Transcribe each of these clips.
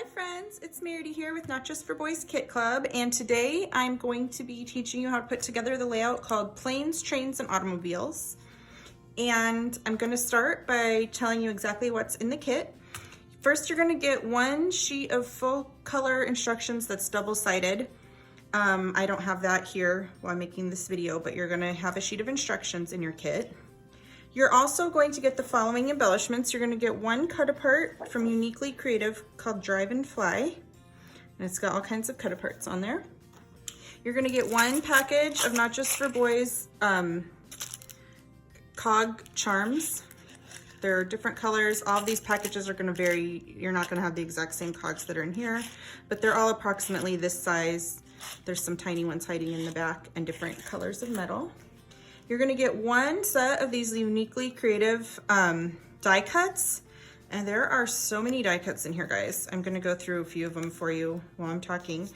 friends, it's Meridy here with Not Just for Boys Kit Club, and today I'm going to be teaching you how to put together the layout called Planes, Trains, and Automobiles. And I'm going to start by telling you exactly what's in the kit. First, you're going to get one sheet of full color instructions that's double-sided. I don't have that here while I'm making this video, but you're going to have a sheet of instructions in your kit. You're also going to get the following embellishments. You're going to get one cut apart from Uniquely Creative called Drive and Fly, and it's got all kinds of cut aparts on there. You're going to get one package of Not Just for Boys cog charms. They're different colors. All of these packages are going to vary. You're not going to have the exact same cogs that are in here, but they're all approximately this size. There's some tiny ones hiding in the back and different colors of metal. You're going to get one set of these Uniquely Creative die cuts, and there are so many die cuts in here, guys. I'm going to go through a few of them for you while I'm talking.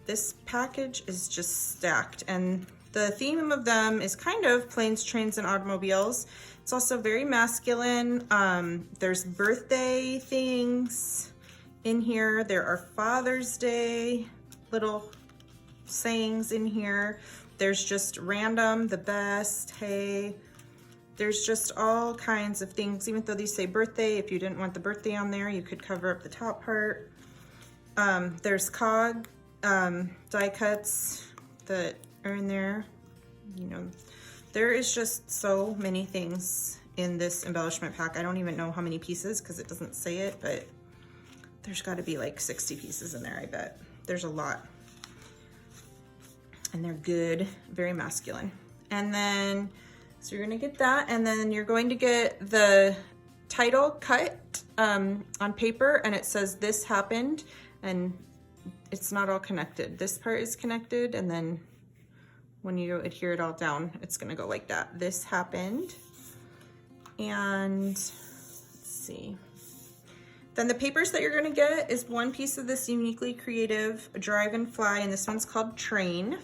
This package is just stacked, and the theme of them is kind of planes, trains, and automobiles. It's also very masculine. There's birthday things in here. There are Father's Day little sayings in here. There's just random, the best, hey. There's just all kinds of things. Even though these say birthday, if you didn't want the birthday on there, you could cover up the top part. There's cog die cuts that are in there. You know, there is just so many things in this embellishment pack. I don't even know how many pieces because it doesn't say it, but there's got to be like 60 pieces in there, I bet. There's a lot. And they're good, very masculine. And then, so you're gonna get that, and then you're going to get the title cut on paper, and it says "This happened," and it's not all connected. This part is connected, and then when you adhere it all down, it's gonna go like that. This happened. And let's see. Then the papers that you're gonna get is one piece of this Uniquely Creative Drive and Fly, and this one's called Train,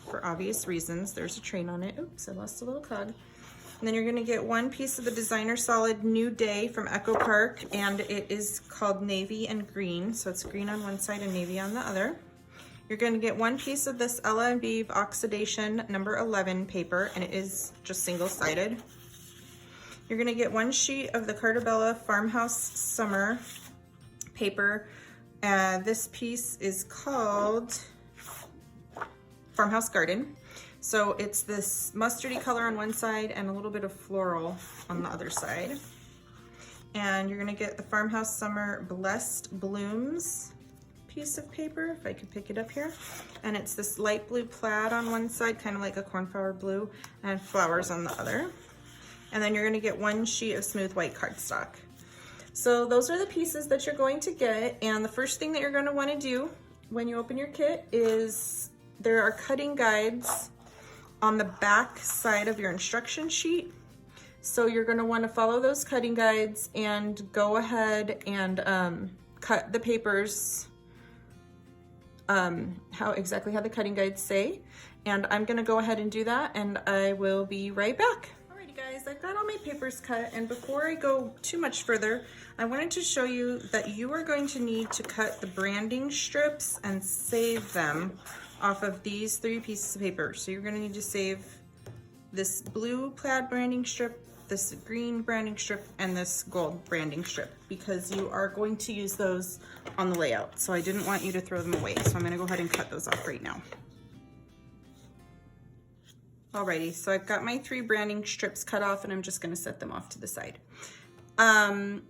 for obvious reasons. There's a train on it. Oops, I lost a little cog. And then you're gonna get one piece of the Designer Solid New Day from Echo Park, and it is called Navy and Green, so it's green on one side and navy on the other. You're gonna get one piece of this Ella and Beeve Oxidation number 11 paper, and it is just single-sided. You're gonna get one sheet of the Cartabella Farmhouse Summer paper. This piece is called Farmhouse Garden. So it's this mustardy color on one side and a little bit of floral on the other side. And you're gonna get the Farmhouse Summer Blessed Blooms piece of paper, if I could pick it up here. And it's this light blue plaid on one side, kind of like a cornflower blue, and flowers on the other. And then you're gonna get one sheet of smooth white cardstock. So those are the pieces that you're going to get. And the first thing that you're gonna wanna do when you open your kit is there are cutting guides on the back side of your instruction sheet. So you're gonna wanna follow those cutting guides and go ahead and cut the papers exactly how the cutting guides say. And I'm gonna go ahead and do that, and I will be right back. Guys, I've got all my papers cut, and before I go too much further, I wanted to show you that you are going to need to cut the branding strips and save them off of these 3 pieces of paper. So you're going to need to save this blue plaid branding strip, this green branding strip, and this gold branding strip, because you are going to use those on the layout. So I didn't want you to throw them away, so I'm going to go ahead and cut those off right now. Alrighty, so I've got my 3 branding strips cut off, and I'm just gonna set them off to the side. I'm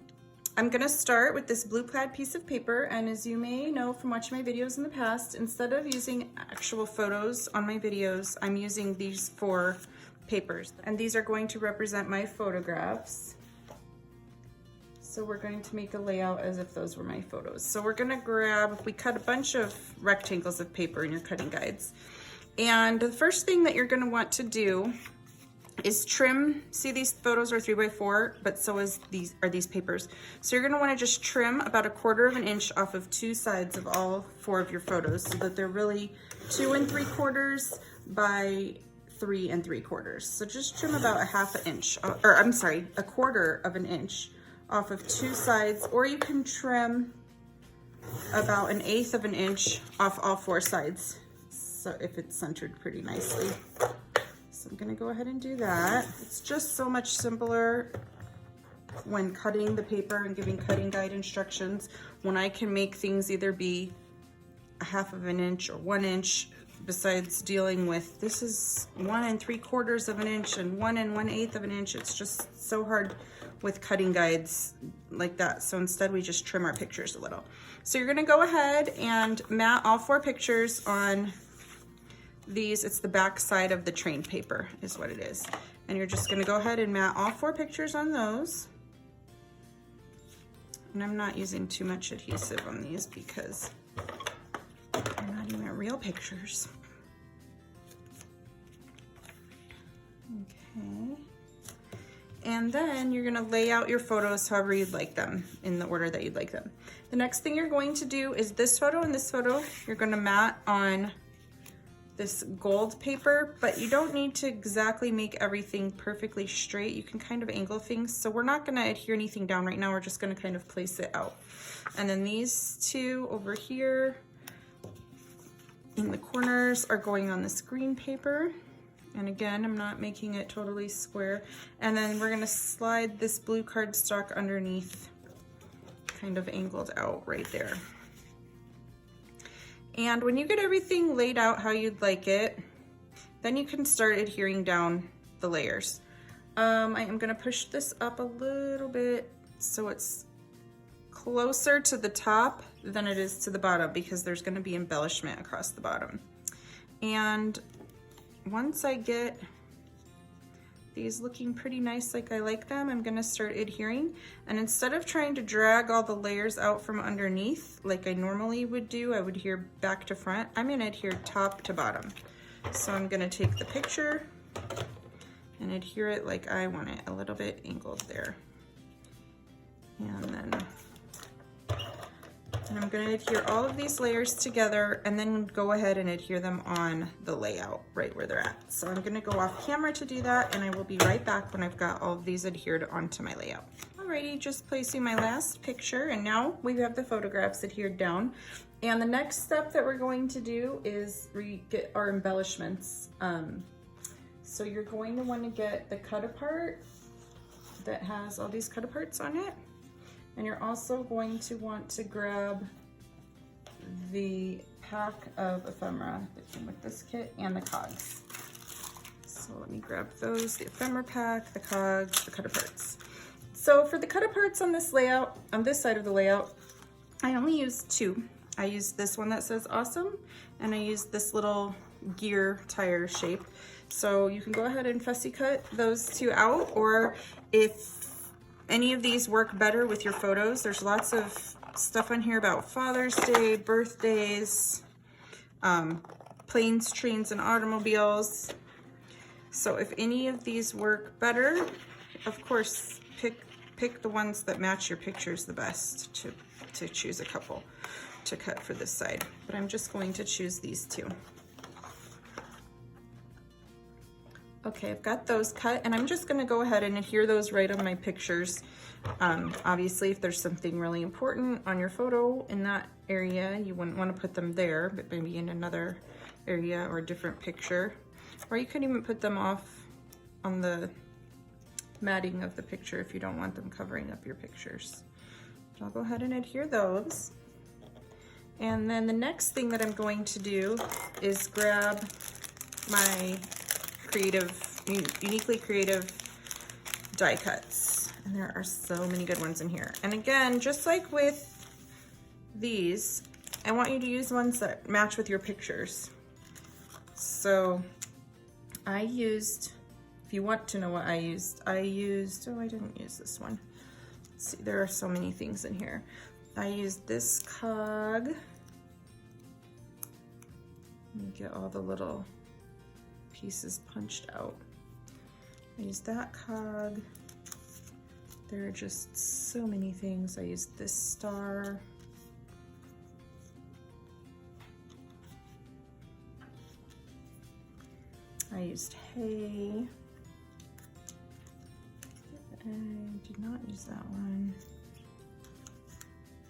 gonna start with this blue plaid piece of paper, and as you may know from watching my videos in the past, instead of using actual photos on my videos, I'm using these 4 papers. And these are going to represent my photographs. So we're going to make a layout as if those were my photos. So we're gonna grab, we cut a bunch of rectangles of paper in your cutting guides. And the first thing that you're gonna want to do is trim. See, these photos are 3x4, but so is these papers. So you're gonna wanna just trim about 1/4 inch off of 2 sides of all 4 of your photos, so that they're really 2 3/4 by 3 3/4. So just trim about 1/2 inch, or I'm sorry, 1/4 inch off of 2 sides, or you can trim about 1/8 of an inch off all 4 sides. So if it's centered pretty nicely. So I'm gonna go ahead and do that. It's just so much simpler when cutting the paper and giving cutting guide instructions, when I can make things either be 1/2 of an inch or 1 inch, besides dealing with, this is 1 3/4 of an inch and 1 1/8 of an inch. It's just so hard with cutting guides like that. So instead we just trim our pictures a little. So you're gonna go ahead and mat all 4 pictures on these. It's the back side of the train paper is what it is. And you're just gonna go ahead and mat all 4 pictures on those. And I'm not using too much adhesive on these because they're not even real pictures. Okay. And then you're gonna lay out your photos however you'd like them, in the order that you'd like them. The next thing you're going to do is this photo and this photo, you're gonna mat on this gold paper, but you don't need to exactly make everything perfectly straight. You can kind of angle things. So we're not gonna adhere anything down right now. We're just gonna kind of place it out. And then these 2 over here in the corners are going on this green paper. And again, I'm not making it totally square. And then we're gonna slide this blue cardstock underneath, kind of angled out right there. And when you get everything laid out how you'd like it, then you can start adhering down the layers. I am gonna push this up a little bit so it's closer to the top than it is to the bottom, because there's gonna be embellishment across the bottom. And once I get these looking pretty nice like I like them, I'm gonna start adhering. And instead of trying to drag all the layers out from underneath like I normally would do, I would adhere back to front, I'm gonna adhere top to bottom. So I'm gonna take the picture and adhere it like I want it, a little bit angled there. And I'm gonna adhere all of these layers together and then go ahead and adhere them on the layout right where they're at. So I'm gonna go off camera to do that, and I will be right back when I've got all of these adhered onto my layout. Alrighty, just placing my last picture, and now we have the photographs adhered down. And the next step that we're going to do is get our embellishments. So you're going to want to get the cut apart that has all these cut aparts on it. And you're also going to want to grab the pack of ephemera that came with this kit and the cogs. So let me grab those, the ephemera pack, the cogs, the cut aparts. So for the cut aparts on this layout, on this side of the layout, I only used 2. I used this one that says awesome, and I used this little gear tire shape. So you can go ahead and fussy cut those 2 out, or if any of these work better with your photos, there's lots of stuff on here about Father's Day, birthdays, planes, trains, and automobiles. So if any of these work better, of course, pick the ones that match your pictures the best to choose a couple to cut for this side. But I'm just going to choose these 2. Okay, I've got those cut, and I'm just gonna go ahead and adhere those right on my pictures. Obviously, if there's something really important on your photo in that area, you wouldn't wanna put them there, but maybe in another area or a different picture. Or you could even put them off on the matting of the picture if you don't want them covering up your pictures. But I'll go ahead and adhere those. And then the next thing that I'm going to do is grab my uniquely creative die cuts, and there are so many good ones in here. And again, just like with these, I want you to use ones that match with your pictures. So I used, if you want to know what I used, oh, I didn't use this one. Let's see, there are so many things in here. I used this cog. Let me get all the little pieces punched out. I used that cog. There are just so many things. I used this star. I used hay. I did not use that one.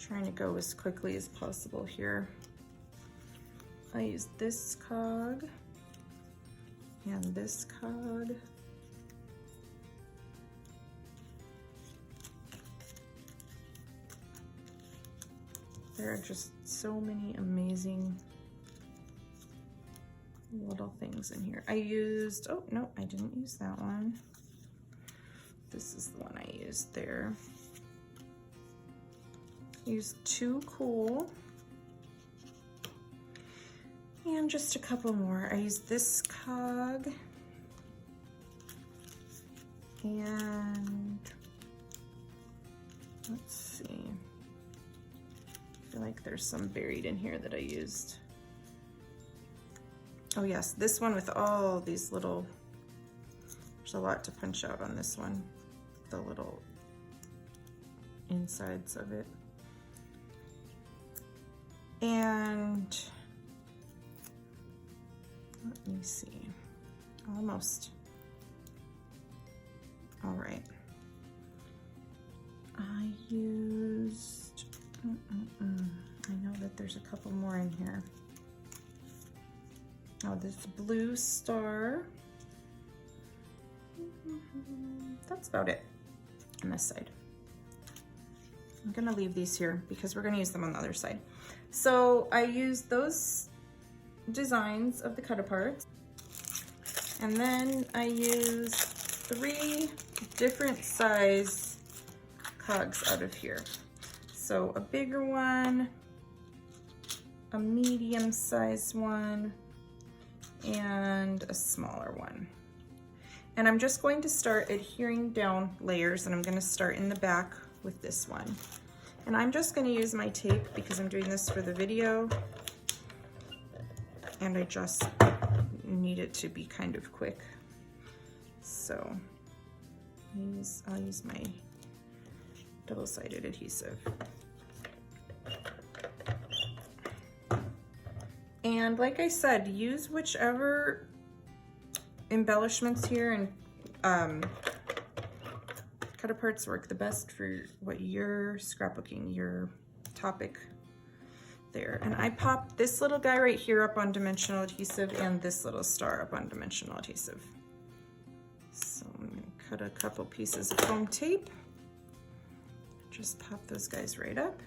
trying to go as quickly as possible here. I use this cog and this cog. There are just so many amazing little things in here. I used, oh no, I didn't use that one. This is the one I used there. Use 2 cool. And just a couple more. I used this cog. And let's see. I feel like there's some buried in here that I used. Oh yes, this one with all these little, there's a lot to punch out on this one. The little insides of it. And let me see, almost. All right. I used, I know that there's a couple more in here. Oh, this blue star. That's about it on this side. I'm gonna leave these here because we're gonna use them on the other side. So I used those designs of the cut-aparts, and then I used 3 different size cogs out of here. So a bigger one, a medium sized one, and a smaller one. And I'm just going to start adhering down layers, and I'm going to start in the back with this one. And I'm just going to use my tape because I'm doing this for the video, and I just need it to be kind of quick. So I'll use my double-sided adhesive. And like I said, use whichever embellishments here and cut-aparts work the best for what you're scrapbooking, your topic there. And I popped this little guy right here up on dimensional adhesive and this little star up on dimensional adhesive. So I'm gonna cut a couple pieces of foam tape. Just pop those guys right up.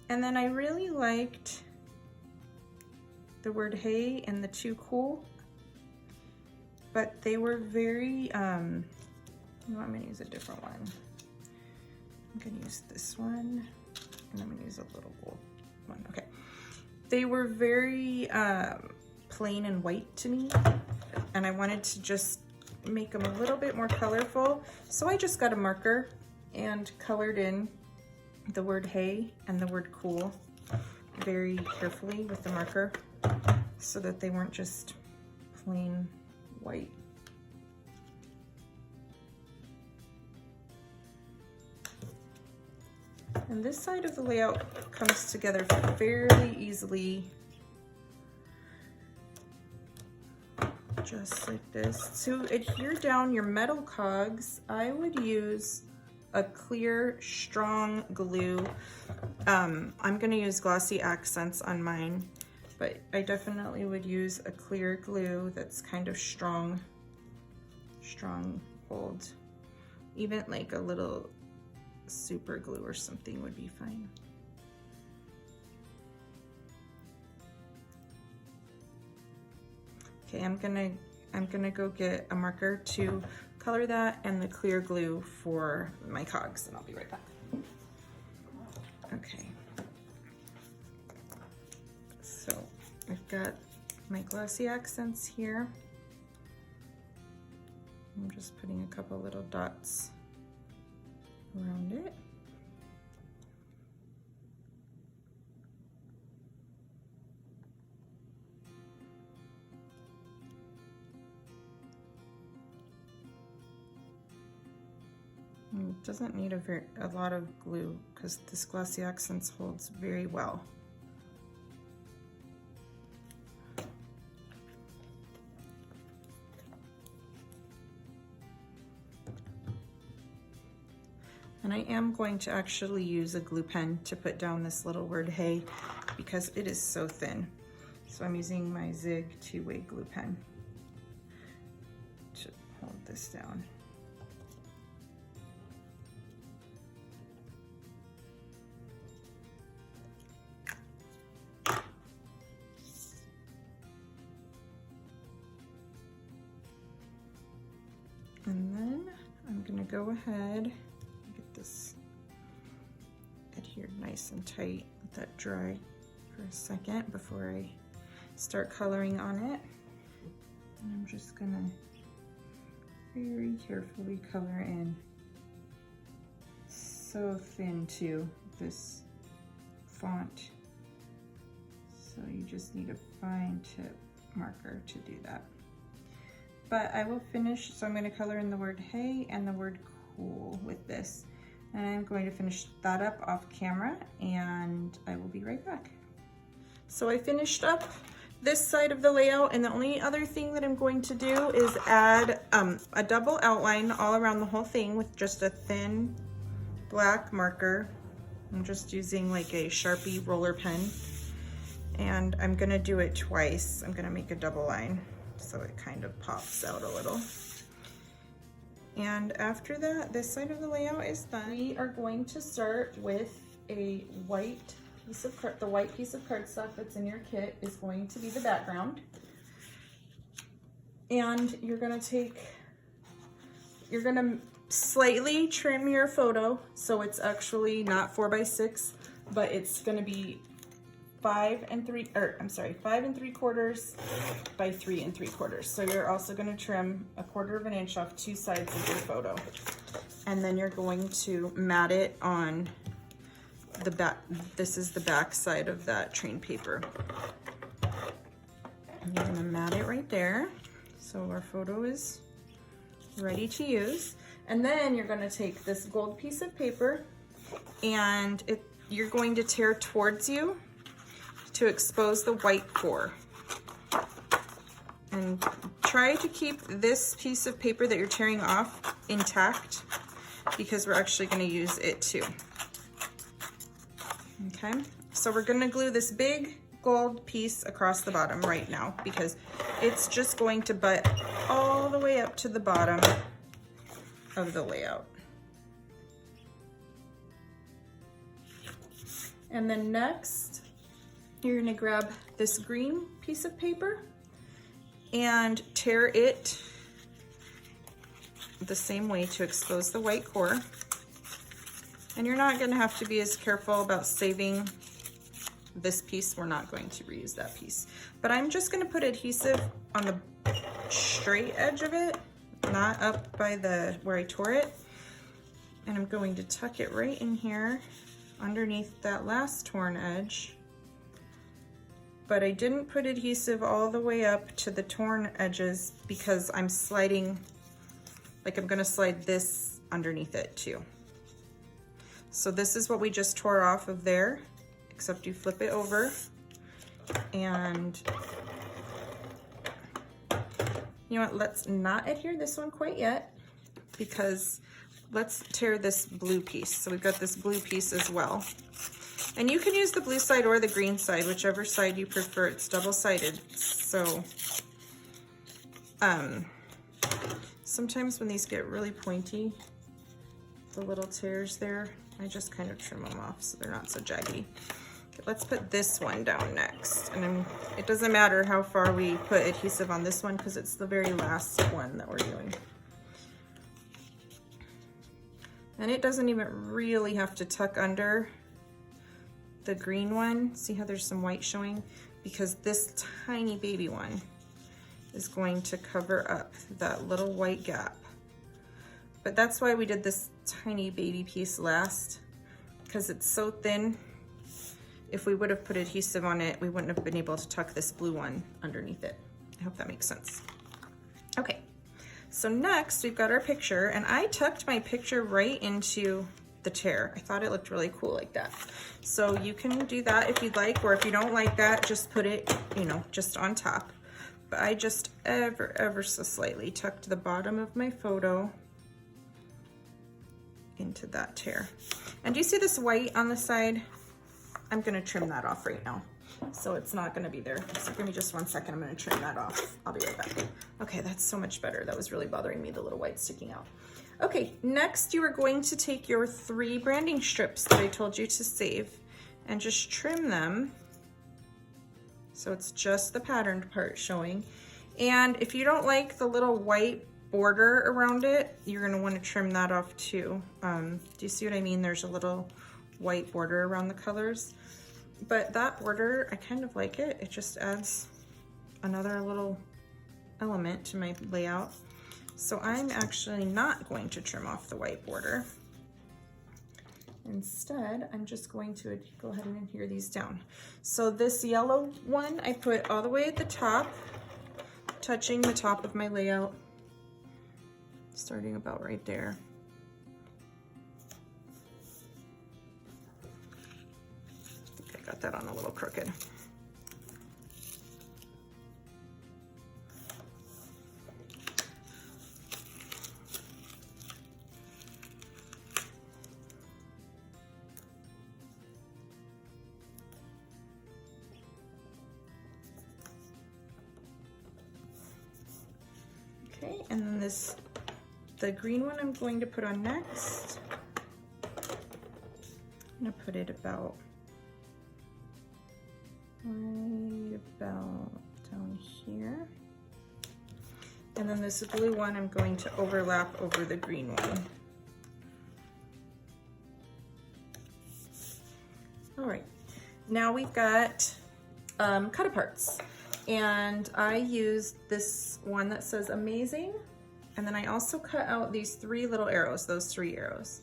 And then I really liked the word hey and the 2 cool, but they were very, I'm gonna use a different one. I'm gonna use this one, and I'm gonna use a little gold one. Okay. They were very plain and white to me, and I wanted to just make them a little bit more colorful. So I just got a marker and colored in the word hey and the word cool very carefully with the marker so that they weren't just plain white. And this side of the layout comes together fairly easily, just like this. To adhere down your metal cogs, I would use a clear, strong glue. I'm gonna use Glossy Accents on mine, but I definitely would use a clear glue that's kind of strong hold. Even like a little super glue or something would be fine. Okay, I'm gonna go get a marker to color that and the clear glue for my cogs, and I'll be right back. Okay. So I've got my Glossy Accents here. I'm just putting a couple little dots around it. And it doesn't need a lot of glue because this Glossy Accents holds very well. And I am going to actually use a glue pen to put down this little word hey because it is so thin. So I'm using my Zig 2-way glue pen to hold this down. And then I'm gonna go ahead, get this adhered nice and tight, let that dry for a second before I start coloring on it. And I'm just gonna very carefully color in. So thin too, this font. So you just need a fine tip marker to do that. But I will finish, so I'm going to color in the word hey and the word cool with this. And I'm going to finish that up off camera and I will be right back. So I finished up this side of the layout, and the only other thing that I'm going to do is add a double outline all around the whole thing with just a thin black marker. I'm just using like a Sharpie roller pen, and I'm going to do it twice. I'm going to make a double line so it kind of pops out a little. And after that, this side of the layout is done. We are going to start with a white piece of the white piece of cardstock that's in your kit is going to be the background. And you're gonna slightly trim your photo so it's actually not 4x6, but it's gonna be 5 3/4 by 3 3/4. So you're also going to trim 1/4 inch off 2 sides of your photo, and then you're going to mat it on the back. This is the back side of that train paper. And you're going to mat it right there, so our photo is ready to use. And then you're going to take this gold piece of paper, and you're going to tear towards you to expose the white core. And try to keep this piece of paper that you're tearing off intact because we're actually going to use it too. Okay, so we're going to glue this big gold piece across the bottom right now because it's just going to butt all the way up to the bottom of the layout. And then next, you're going to grab this green piece of paper and tear it the same way to expose the white core. And you're not going to have to be as careful about saving this piece. We're not going to reuse that piece. But I'm just going to put adhesive on the straight edge of it, not up by where I tore it. And I'm going to tuck it right in here underneath that last torn edge. But I didn't put adhesive all the way up to the torn edges because I'm sliding, like I'm gonna slide this underneath it too. So this is what we just tore off of there, except you flip it over and you know what, let's not adhere this one quite yet because let's tear this blue piece. So we've got this blue piece as well. And you can use the blue side or the green side, whichever side you prefer. It's double-sided. So sometimes when these get really pointy, the little tears there, I just kind of trim them off so they're not so jaggy. Okay, let's put this one down next. And it doesn't matter how far we put adhesive on this one because it's the very last one that we're doing. And it doesn't even really have to tuck under the green one. See how there's some white showing? Because this tiny baby one is going to cover up that little white gap. But that's why we did this tiny baby piece last, because it's so thin. If we would have put adhesive on it, we wouldn't have been able to tuck this blue one underneath it. I hope that makes sense. Okay, so next we've got our picture, and I tucked my picture right into the tear. I thought it looked really cool like that. So you can do that if you'd like, or if you don't like that, just put it, you know, just on top. But I just ever so slightly tucked the bottom of my photo into that tear. And do you see this white on the side? I'm gonna trim that off right now. So it's not gonna be there. So give me just 1 second, I'm gonna trim that off. I'll be right back. Okay, that's so much better. That was really bothering me, the little white sticking out. Okay, next you are going to take your 3 branding strips that I told you to save and just trim them. So it's just the patterned part showing. And if you don't like the little white border around it, you're gonna wanna trim that off too. Do you see what I mean? There's a little white border around the colors. But that border, I kind of like it. It just adds another little element to my layout. So I'm actually not going to trim off the white border. Instead, I'm just going to go ahead and adhere these down. So this yellow one, I put all the way at the top, touching the top of my layout, starting about right there. I think I got that on a little crooked. Okay, and then the green one I'm going to put on next. I'm gonna put it about right about down here. And then this blue one I'm going to overlap over the green one. All right, now we've got cut aparts. And I used this one that says amazing. And then I also cut out these 3 little arrows, those 3 arrows.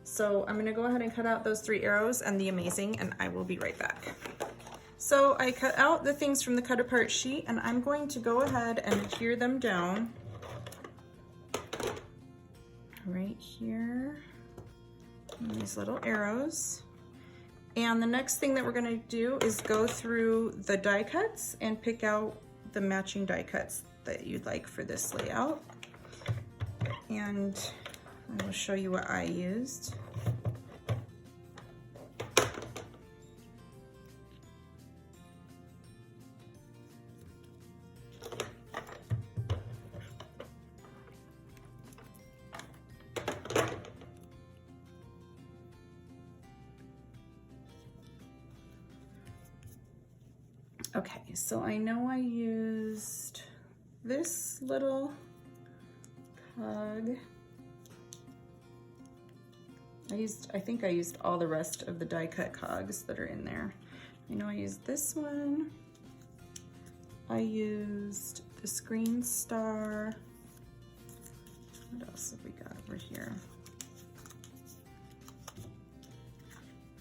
So I'm gonna go ahead and cut out those 3 arrows and the amazing, and I will be right back. So I cut out the things from the cut apart sheet, and I'm going to go ahead and adhere them down right here, these little arrows. And the next thing that we're gonna do is go through the die cuts and pick out the matching die cuts that you'd like for this layout. And I will show you what I used. Okay, so I know I used this little cog. I think I used all the rest of the die cut cogs that are in there. I know I used this one. I used this green star. What else have we got over here?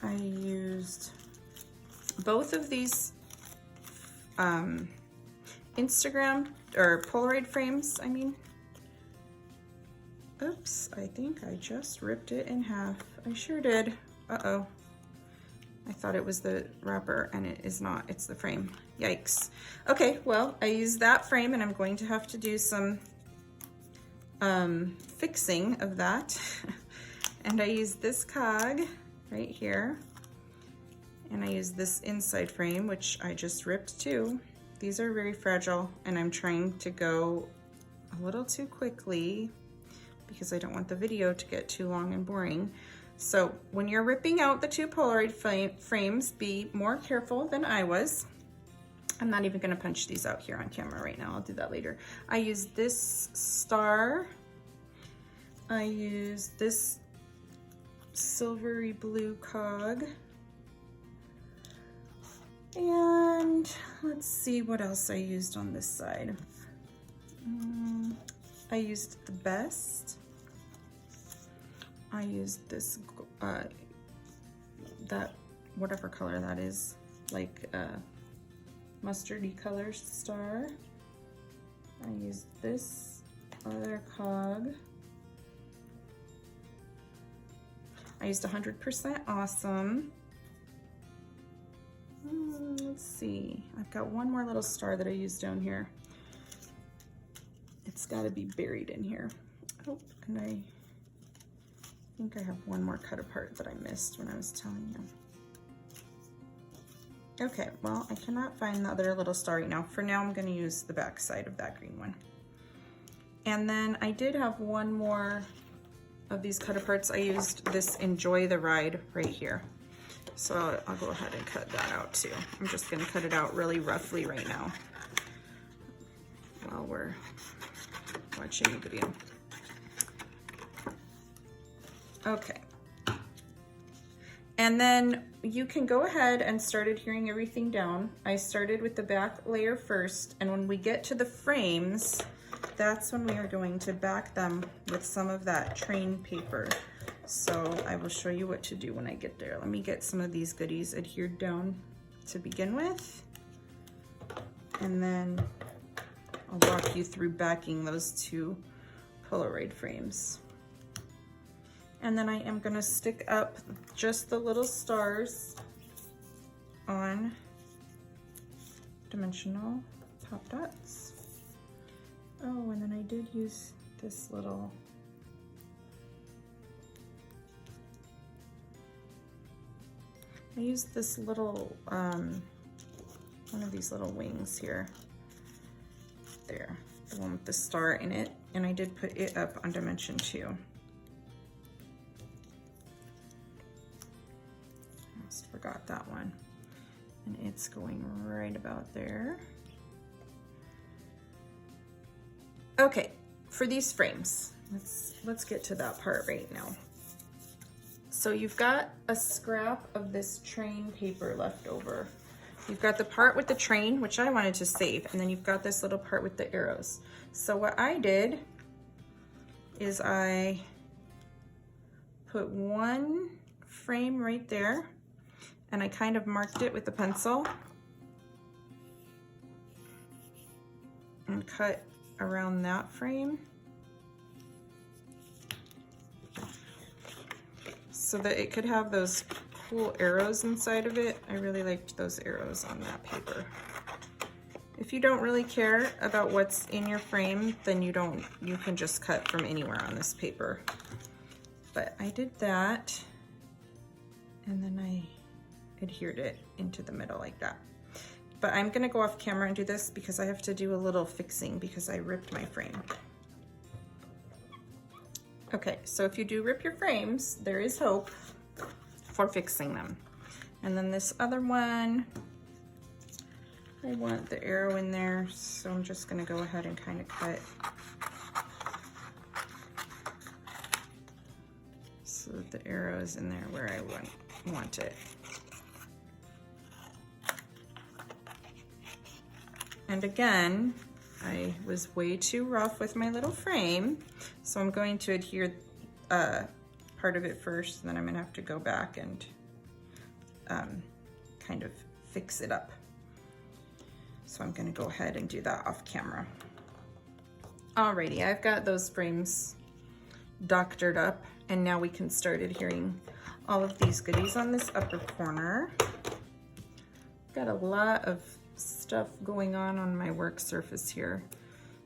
I used both of these Instagram or Polaroid frames, I mean. Oops, I think I just ripped it in half. I sure did. Uh-oh. I thought it was the wrapper and it is not, it's the frame. Yikes. Okay, well, I used that frame and I'm going to have to do some fixing of that. And I used this cog right here. And I used this inside frame, which I just ripped too. These are very fragile and I'm trying to go a little too quickly because I don't want the video to get too long and boring. So when you're ripping out the 2 Polaroid frames, be more careful than I was. I'm not even gonna punch these out here on camera right now. I'll do that later. I used this star. I used this silvery blue cog. And let's see what else I used on this side. I used the best. I used this, that, whatever color that is, like mustardy color star. I used this other cog. I used 100% Awesome. Let's see, I've got one more little star that I used down here. It's got to be buried in here. Oh, and I think I have one more cut apart that I missed when I was telling you. Okay, well, I cannot find the other little star right now. For now, I'm gonna use the back side of that green one. And then I did have one more of these cut aparts. I used this Enjoy the Ride right here. So I'll go ahead and cut that out too. I'm just gonna cut it out really roughly right now while we're watching the video. Okay. And then you can go ahead and start adhering everything down. I started with the back layer first, and when we get to the frames, that's when we are going to back them with some of that train paper. So I will show you what to do when I get there. Let me get some of these goodies adhered down to begin with, and then I'll walk you through backing those two Polaroid frames. And then I am gonna stick up just the little stars on dimensional top dots. Oh, and then I did use this little one of these little wings here. There, the one with the star in it, and I did put it up on dimension 2. Forgot that one, and it's going right about there. Okay, for these frames, let's get to that part right now. So you've got a scrap of this train paper left over. You've got the part with the train, which I wanted to save, and then you've got this little part with the arrows. So what I did is I put one frame right there, and I kind of marked it with the pencil and cut around that frame so that it could have those cool arrows inside of it. I really liked those arrows on that paper. If you don't really care about what's in your frame, then you can just cut from anywhere on this paper. But I did that, and then I adhered it into the middle like that. But I'm gonna go off camera and do this because I have to do a little fixing because I ripped my frame. Okay, so if you do rip your frames, there is hope for fixing them. And then this other one, I want the arrow in there, so I'm just gonna go ahead and kind of cut so that the arrow is in there where I want it. And again, I was way too rough with my little frame, so I'm going to adhere part of it first, and then I'm gonna have to go back and kind of fix it up. So I'm gonna go ahead and do that off camera. Alrighty, I've got those frames doctored up, and now we can start adhering all of these goodies on this upper corner. Got a lot of stuff going on my work surface here,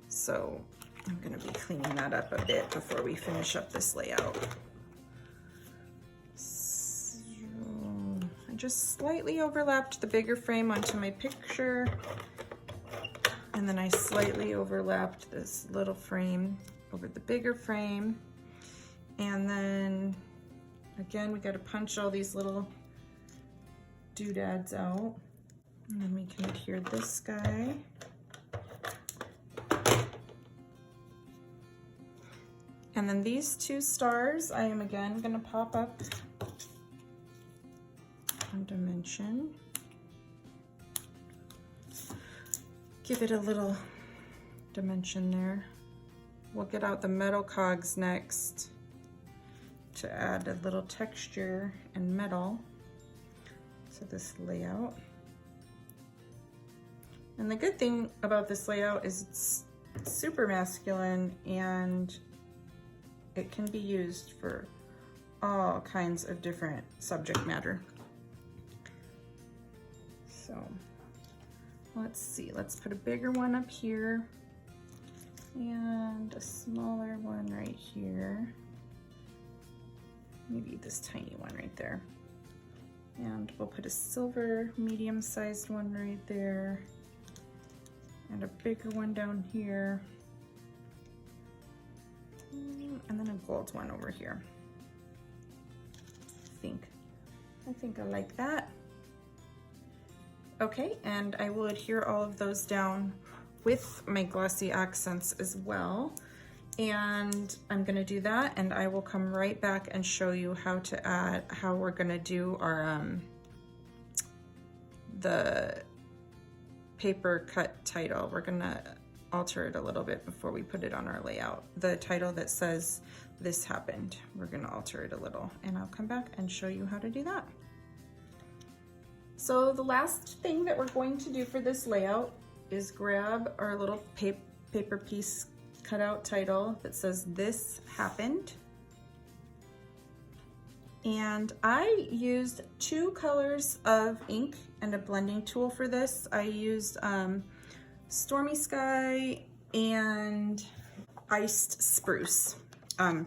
so I'm going to be cleaning that up a bit before we finish up this layout. So I just slightly overlapped the bigger frame onto my picture, and then I slightly overlapped this little frame over the bigger frame, and then again we got to punch all these little doodads out. And then we can adhere this guy. And then these two stars, I am again gonna pop up on dimension. Give it a little dimension there. We'll get out the metal cogs next to add a little texture and metal to this layout. And the good thing about this layout is it's super masculine, and it can be used for all kinds of different subject matter. So let's see, let's put a bigger one up here and a smaller one right here. maybe this tiny one right there. And we'll put a silver medium-sized one right there and a bigger one down here. And then a gold one over here. I think I like that. Okay, and I will adhere all of those down with my glossy accents as well. And I'm gonna do that, and I will come right back and show you how we're gonna do our the paper cut title. We're gonna alter it a little bit before we put it on our layout. The title that says "This Happened," we're gonna alter it a little, and I'll come back and show you how to do that. So the last thing that we're going to do for this layout is grab our little paper piece cutout title that says "This Happened." And I used 2 colors of ink and a blending tool for this. I used Stormy Sky and Iced Spruce,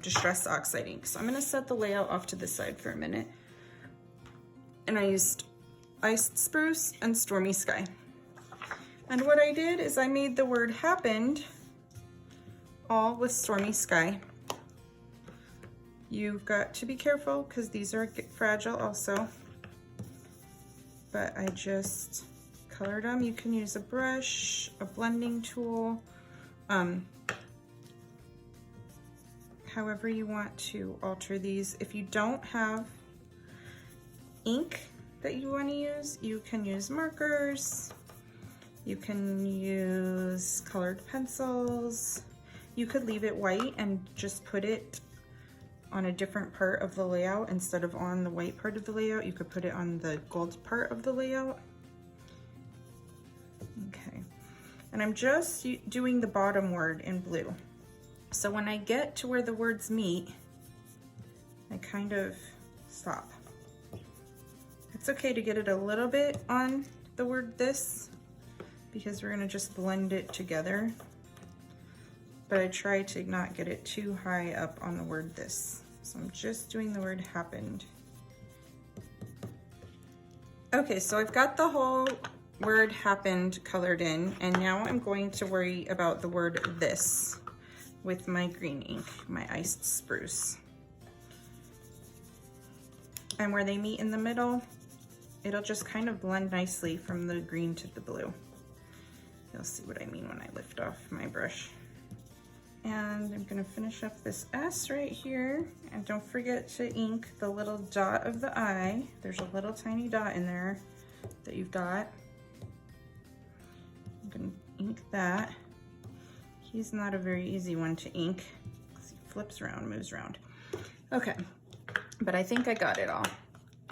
Distress Oxide ink. So I'm gonna set the layout off to the side for a minute. And I used Iced Spruce and Stormy Sky. And what I did is I made the word "happened" all with Stormy Sky. You've got to be careful because these are fragile also. But I just colored them. You can use a brush, a blending tool, however you want to alter these. If you don't have ink that you want to use, you can use markers, you can use colored pencils. You could leave it white and just put it on a different part of the layout instead of on the white part of the layout. You could put it on the gold part of the layout. Okay, and I'm just doing the bottom word in blue. So when I get to where the words meet, I kind of stop. It's okay to get it a little bit on the word "this" because we're gonna just blend it together. But I try to not get it too high up on the word "this." So I'm just doing the word "happened." Okay, so I've got the whole word "happened" colored in, and now I'm going to worry about the word "this" with my green ink, my Iced Spruce. And where they meet in the middle, it'll just kind of blend nicely from the green to the blue. You'll see what I mean when I lift off my brush. And I'm gonna finish up this S right here. And don't forget to ink the little dot of the eye. There's a little tiny dot in there that you've got. I'm gonna ink that. He's not a very easy one to ink because he flips around, moves around. Okay, but I think I got it all.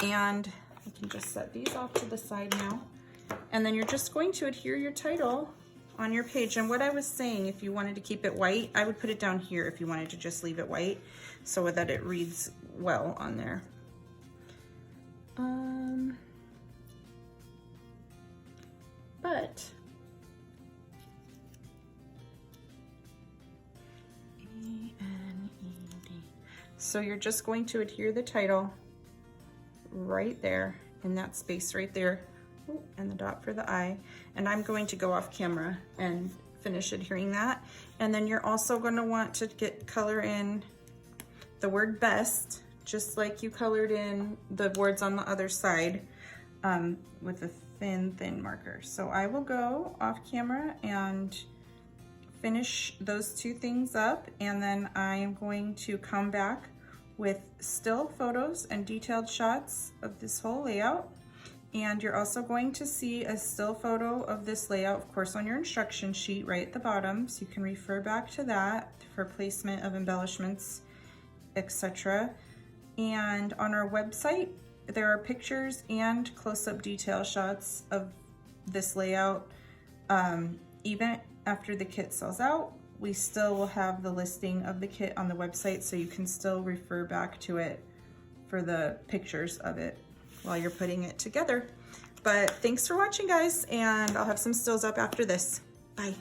And I can just set these off to the side now. And then you're just going to adhere your title on your page. And what I was saying, if you wanted to keep it white, I would put it down here if you wanted to just leave it white so that it reads well on there. But E-N-E-D. So you're just going to adhere the title right there in that space right there. Ooh, and the dot for the eye. And I'm going to go off camera and finish adhering that. And then you're also going to want to color in the word "best," just like you colored in the words on the other side with a thin marker. So I will go off camera and finish those 2 things up, and then I am going to come back with still photos and detailed shots of this whole layout. And you're also going to see a still photo of this layout, of course, on your instruction sheet right at the bottom, so you can refer back to that for placement of embellishments, etc. And on our website, there are pictures and close-up detail shots of this layout. Even after the kit sells out, we still will have the listing of the kit on the website, so you can still refer back to it for the pictures of it while you're putting it together. But thanks for watching, guys, and I'll have some stills up after this. Bye.